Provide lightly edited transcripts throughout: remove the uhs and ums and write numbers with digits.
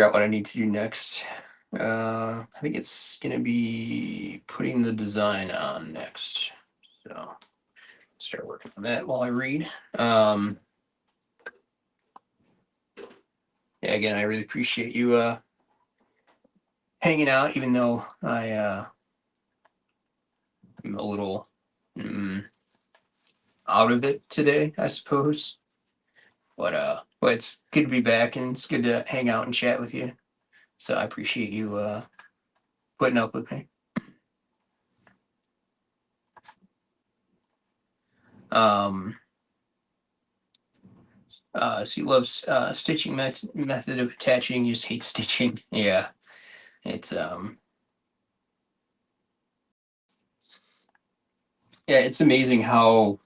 Out what I need to do next. I think it's gonna be putting the design on next. So start working on that while I read. Yeah, again, I really appreciate you hanging out, even though I'm a little mm, out of it today, I suppose. But it's good to be back and it's good to hang out and chat with you. So I appreciate you putting up with me. Um, so you love stitching method of attaching. You just hate stitching. Yeah, it's yeah, it's amazing how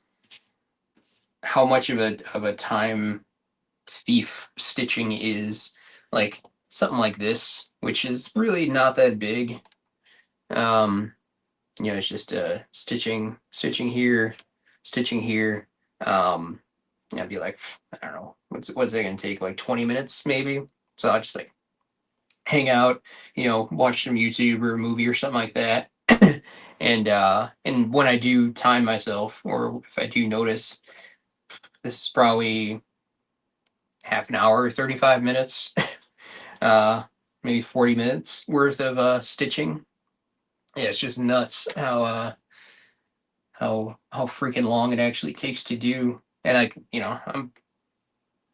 much of a time thief stitching is. Like something like this, which is really not that big. Um, it's just stitching here, stitching here. Um, I'd be like, I don't know, what's that gonna take? Like 20 minutes maybe. So I just like hang out, watch some YouTube or a movie or something like that. And when I do time myself, or if I do notice, this is probably half an hour, 35 minutes, uh, maybe 40 minutes worth of stitching. Yeah, it's just nuts how freaking long it actually takes to do. And I'm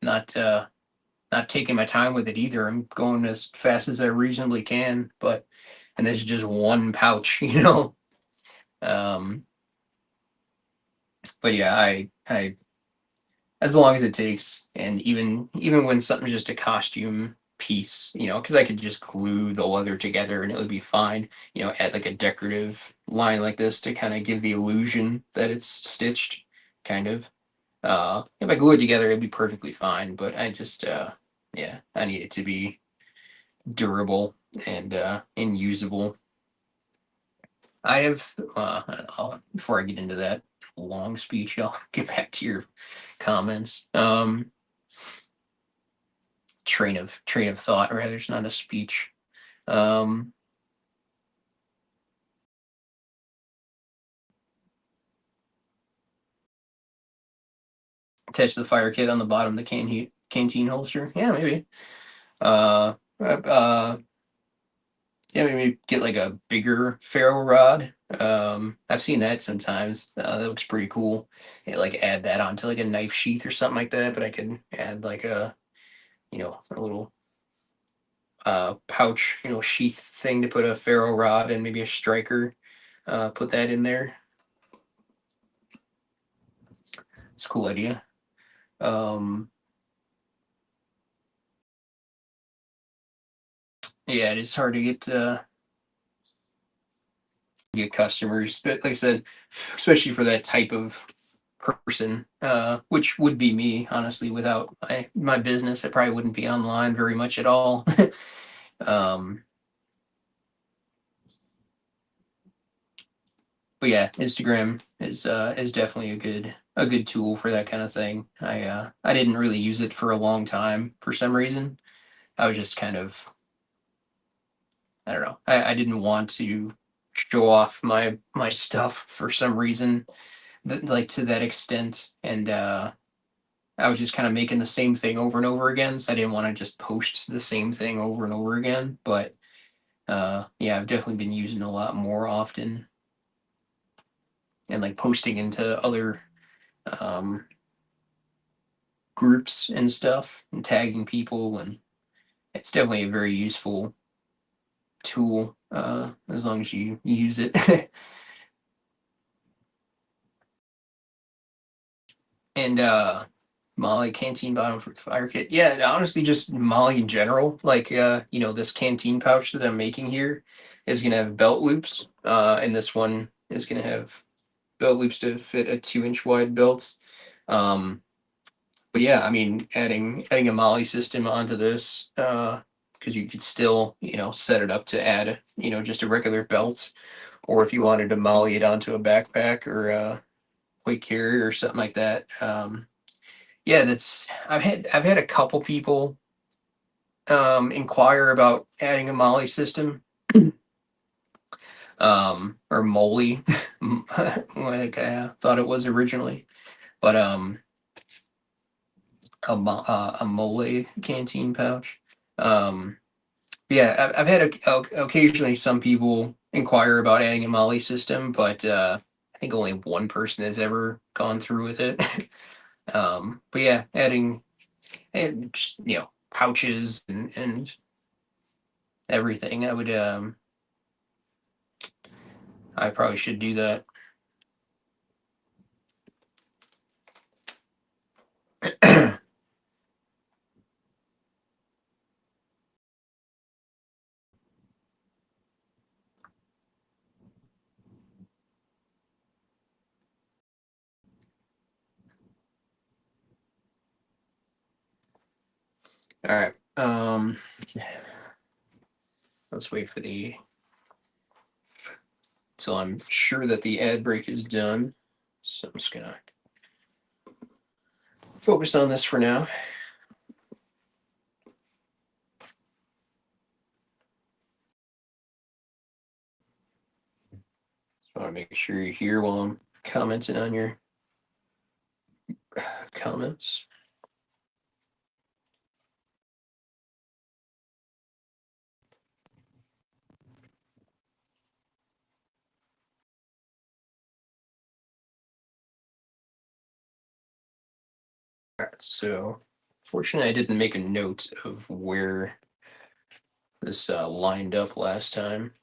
not not taking my time with it either. I'm going as fast as I reasonably can, and this is just one pouch, Um, but yeah, I as long as it takes, and even when something's just a costume piece, because I could just glue the leather together and it would be fine. Add like a decorative line like this to kind of give the illusion that it's stitched, kind of. If I glue it together, it'd be perfectly fine. But yeah, I need it to be durable and usable. I have before I get into that long speech, I'll get back to your comments. Train of thought, rather. It's not a speech. Um, Attach the fire kit on the bottom of the canteen holster. Yeah, maybe. Uh, yeah, maybe get like a bigger ferro rod. I've seen that sometimes. That looks pretty cool. Like add that onto like a knife sheath or something like that. But I could add like a little pouch, sheath thing to put a ferro rod and maybe a striker. Put that in there. It's a cool idea. Um, yeah, it is hard to get customers, but like I said, especially for that type of person, which would be me, honestly. Without my business, I probably wouldn't be online very much at all. um, but yeah, Instagram is definitely a good tool for that kind of thing. I didn't really use it for a long time for some reason. I was just kind of, I don't know. I didn't want to show off my stuff for some reason, like to that extent, and I was just kind of making the same thing over and over again. So I didn't want to just post the same thing over and over again. But yeah, I've definitely been using it a lot more often, and like posting into other um, groups and stuff and tagging people, and it's definitely a very useful tool as long as you use it. And Molly canteen bottom for the fire kit. Yeah, honestly, just Molly in general. Like this canteen pouch that I'm making here is gonna have belt loops. And this one is gonna have belt loops to fit a 2-inch wide belt. Um, but yeah, I mean, adding a Molly system onto this, because you could still, set it up to add, just a regular belt, or if you wanted to Molly it onto a backpack or a plate carrier or something like that. Yeah, that's I've had a couple people inquire about adding a Molly system, or moly, like I thought it was originally, but a mole canteen pouch. Um, yeah, I've had occasionally some people inquire about adding a Molly system, but I think only one person has ever gone through with it. But yeah, adding and just, pouches and everything. I probably should do that. All right. Let's wait for the till I'm sure that the ad break is done. So I'm just gonna focus on this for now. I want to make sure you're here while I'm commenting on your comments. All right, so fortunately, I didn't make a note of where this lined up last time.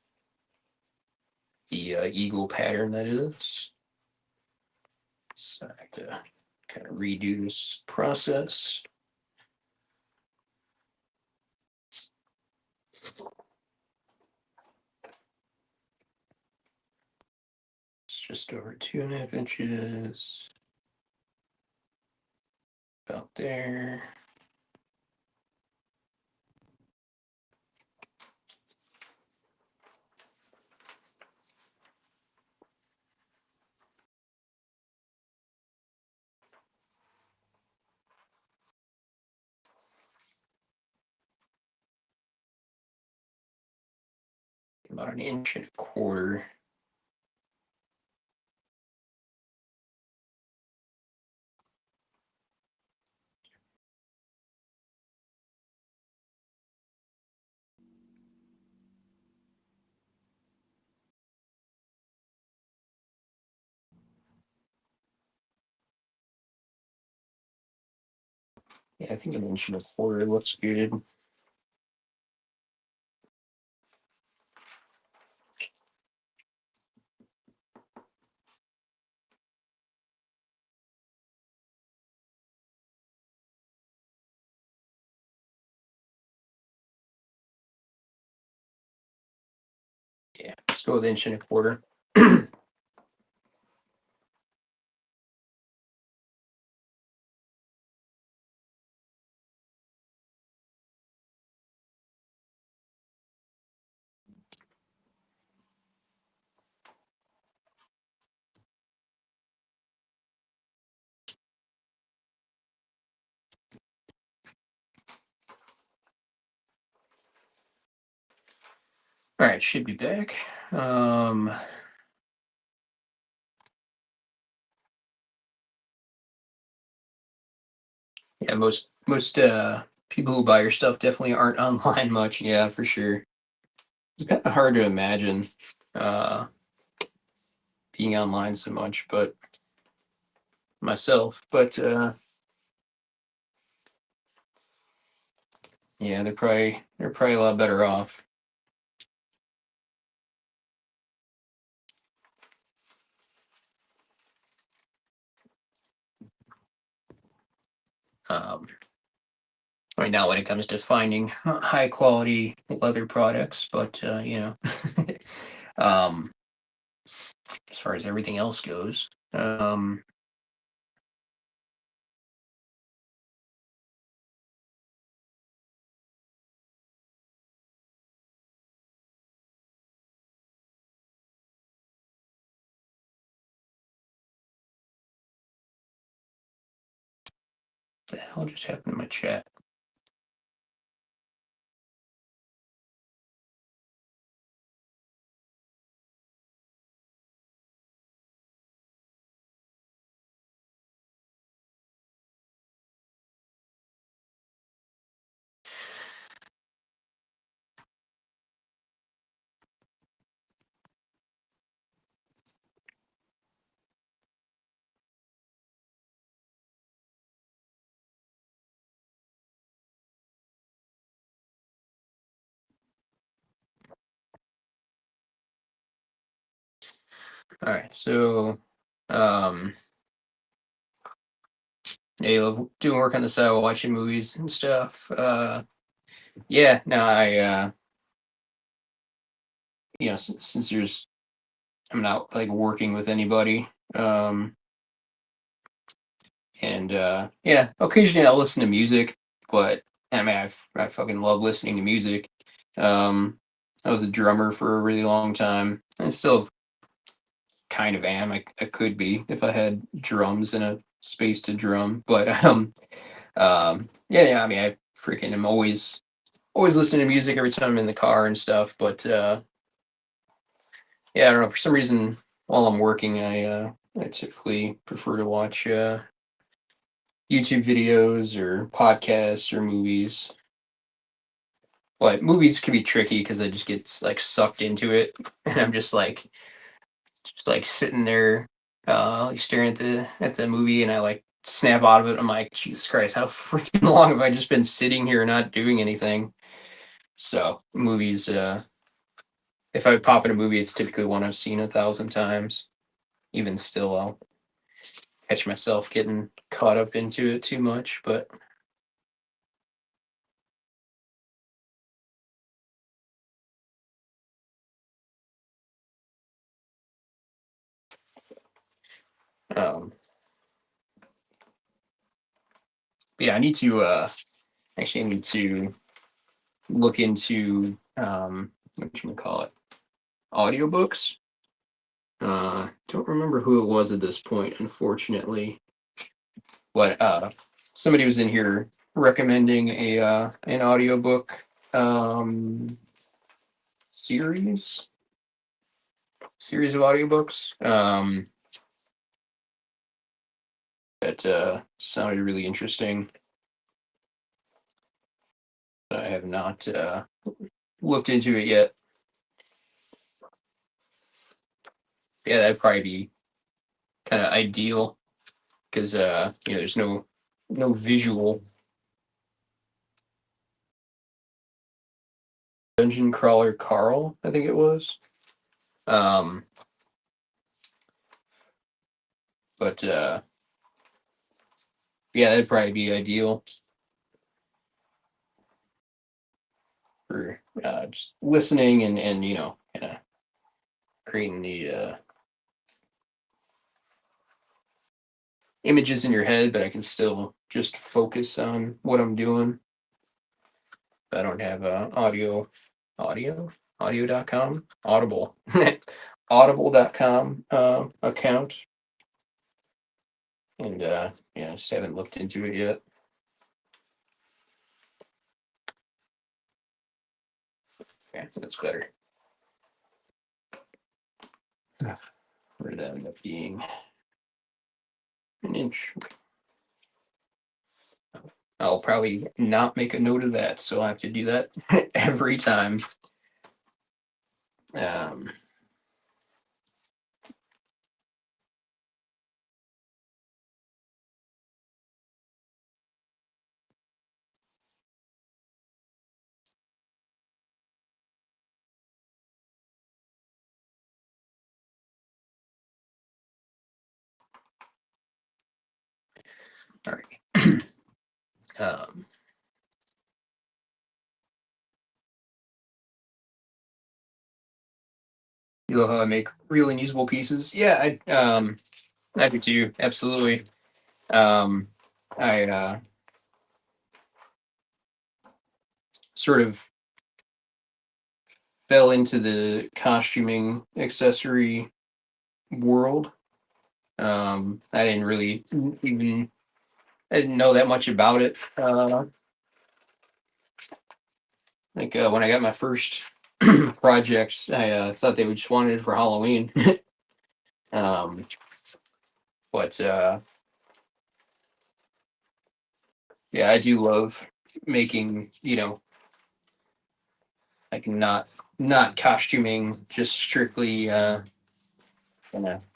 The eagle pattern, that is. So I have to kind of redo this process. It's just over 2.5 inches. About there. About 1.25 inches. Yeah, I think 1.25 inches looks good. Yeah, let's go with 1.25 inches. All right, should be back. Yeah, most people who buy your stuff definitely aren't online much. Yeah, for sure. It's kind of hard to imagine uh being online so much, but myself. But yeah, they're probably a lot better off. Um, I mean, not when it comes to finding high quality leather products, but um, as far as everything else goes, what the hell just happened to my chat? All right, so um, yeah, you love doing work on the side, watching movies and stuff. Yeah, no, since I'm not like working with anybody, and yeah, occasionally I'll listen to music, but I mean, I fucking love listening to music. I was a drummer for a really long time. I still kind of am. I could be if I had drums and a space to drum, but yeah, yeah. I mean, I freaking am always listening to music every time I'm in the car and stuff. But yeah, I don't know. For some reason, while I'm working, I typically prefer to watch YouTube videos or podcasts or movies. But movies can be tricky because I just get like sucked into it, and I'm just like sitting there, like staring at the movie, and I like snap out of it. I'm like, Jesus Christ, how freaking long have I just been sitting here not doing anything? So movies, if I pop in a movie, it's typically one I've seen 1,000 times. Even still, I'll catch myself getting caught up into it too much. But um, yeah, I need to look into what you call it, audiobooks. Don't remember who it was at this point, unfortunately. But somebody was in here recommending an audiobook um series series of audiobooks that sounded really interesting. But I have not looked into it yet. Yeah, that'd probably be kind of ideal because there's no visual. Dungeon Crawler Carl, I think it was. Um, but yeah, that'd probably be ideal for just listening and kind of creating the images in your head, but I can still just focus on what I'm doing. I don't have audio, audio.com, Audible, audible.com account. And yeah, I just haven't looked into it yet. Okay, that's better. Where did that end up being? An inch. I'll probably not make a note of that, so I have to do that every time. Um, all right. um, you know how I make real and usable pieces? Yeah, I do too. Absolutely. Um, I sort of fell into the costuming accessory world. I didn't really even I didn't know that much about it. Like when I got my first projects, I thought they would just wanted it for Halloween. um, but yeah, I do love making like not costuming, just strictly kind of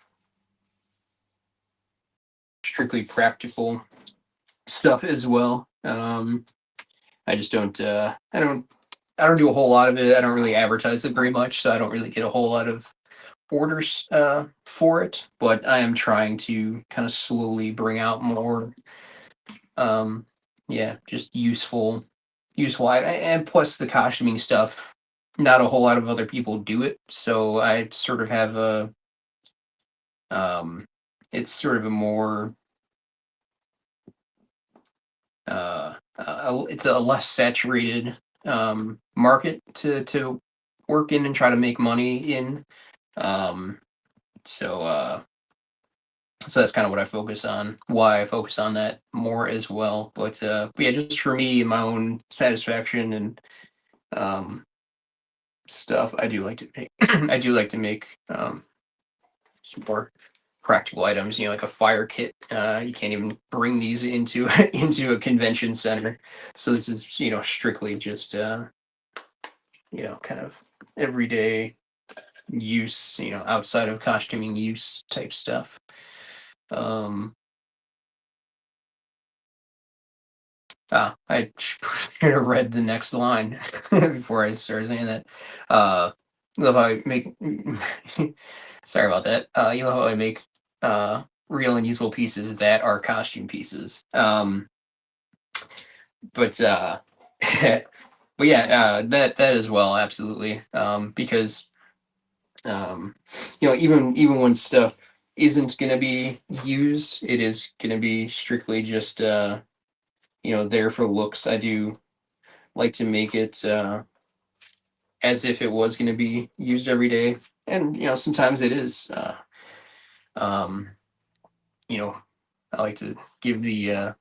strictly practical stuff as well. I just don't I don't do a whole lot of it. I don't really advertise it very much, so I don't really get a whole lot of orders for it, but I am trying to kind of slowly bring out more um yeah, just useful and plus the costuming stuff, not a whole lot of other people do it, so I sort of have a um it's sort of a more it's a less saturated market to work in and try to make money in. Um, so so that's kind of what I focus on. Why I focus on that more as well. But yeah, just for me, my own satisfaction and um, stuff, I do like to make. I do like to make some more practical items. You know, like a fire kit. You can't even bring these into into a convention center, so this is strictly just kind of everyday use. Outside of costuming use type stuff. Um, I should have read the next line before I started saying that. You love how I make. Sorry about that. You love how I make real and useful pieces that are costume pieces. But but yeah, that as well, absolutely. Because even when stuff isn't going to be used, it is going to be strictly just there for looks. I do like to make it as if it was going to be used every day, and sometimes it is. Um, you know, I like to give the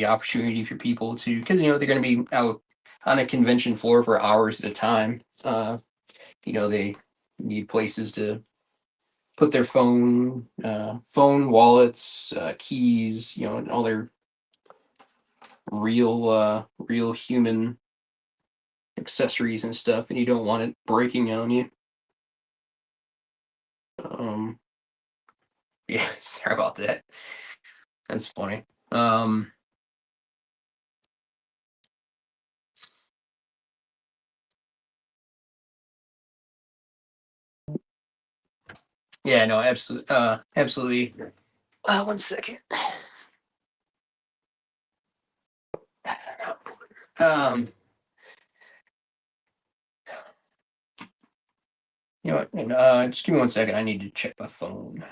opportunity for people to, because they're going to be out on a convention floor for hours at a time. They need places to put their phone, wallets, keys, and all their real human accessories and stuff, and you don't want it breaking on you. Um, yeah, sorry about that. That's funny. Yeah, no, absolutely, absolutely. One second. Um, you know what? Just give me one second. I need to check my phone.